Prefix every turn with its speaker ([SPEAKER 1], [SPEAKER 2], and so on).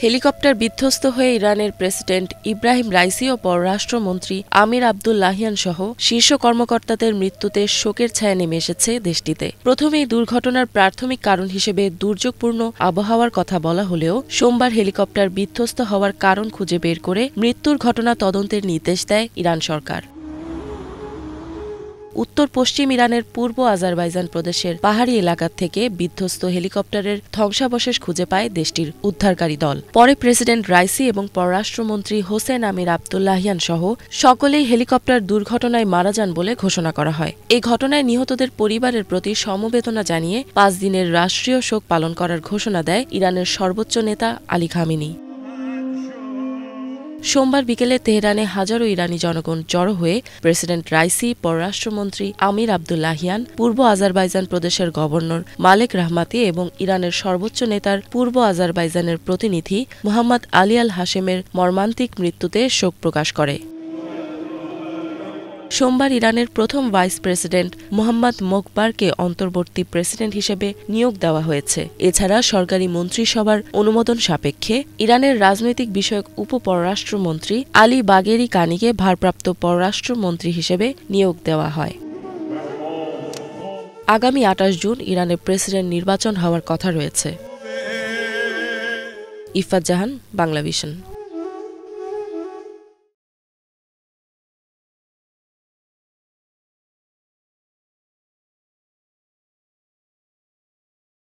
[SPEAKER 1] Helicopter বিধ্বস্ত হয়ে ইরানের প্রেসিডেন্ট ইব্রাহিম রাইসি ও পররাষ্ট্রমন্ত্রী আমির আবদুল্লাহিয়ান সহ শীর্ষ কর্মকর্তাদের মৃত্যুতে শোকের ছায়া নেমে এসেছে দেশটিতে। প্রথমে এই দুর্ঘটনার প্রাথমিক কারণ হিসেবে দুর্যোগপূর্ণ আবহাওয়ার কথা বলা হলেও সোমবার হেলিকপ্টার বিধ্বস্ত হওয়ার কারণ খুঁজে বের করে মৃত্যুর ঘটনা তদন্তের নির্দেশ দেয় ইরান সরকার। উত্তর পশ্চিম ইরানের পূর্ব আজারবাইজান প্রদেশের পাহাড়ি এলাকা থেকে বিধ্বস্ত হেলিকপ্টারের ধ্বংসাবশেষ খুঁজে পায় দেশটির উদ্ধারকারী দল। পরে প্রেসিডেন্ট রাইসি এবং পররাষ্ট্রমন্ত্রী হোসেন আমির আবদুল্লাহিয়ান সহ সকলেই হেলিকপ্টার দুর্ঘটনায় মারা যান বলে ঘোষণা করা হয়। এই ঘটনায় নিহতদের পরিবারের প্রতি সমবেদনা জানিয়ে 5 দিনের রাষ্ট্রীয় শোক পালন করার ঘোষণা দেয় ইরানের সর্বোচ্চ নেতা আলী খামেনি। সোমবার বিকেলে তেহরানে হাজারো ইরানি জনগণ জড়ো হয়ে প্রেসিডেন্ট রাইসি, পররাষ্ট্রমন্ত্রী আমির আবদুল্লাহিয়ান, পূর্ব আজারবাইজান প্রদেশের গভর্নর মালেক রাহমাতি এবং ইরানের সর্বোচ্চ নেতার পূর্ব আজারবাইজানের প্রতিনিধি মুহাম্মদ আলী আল হাশেমের মর্মান্তিক মৃত্যুতে শোক প্রকাশ করে। সোমবার ইরানের প্রথম ভাইস প্রেসিডেন্ট মোহাম্মদ মোকবারকে অন্তর্বর্তী প্রেসিডেন্ট হিসেবে নিয়োগ দেওয়া হয়েছে। এছাড়া সরকারি মন্ত্রিসভার অনুমোদন সাপেক্ষে ইরানের রাজনৈতিক বিষয়ক উপপররাষ্ট্রমন্ত্রী আলী বাগেরি কানিকে ভারপ্রাপ্ত পররাষ্ট্রমন্ত্রী হিসেবে নিয়োগ দেওয়া হয়। আগামী 28 জুন ইরানের প্রেসিডেন্ট নির্বাচন হওয়ার কথা রয়েছে। ইফাত জাহান, বাংলাভিশন।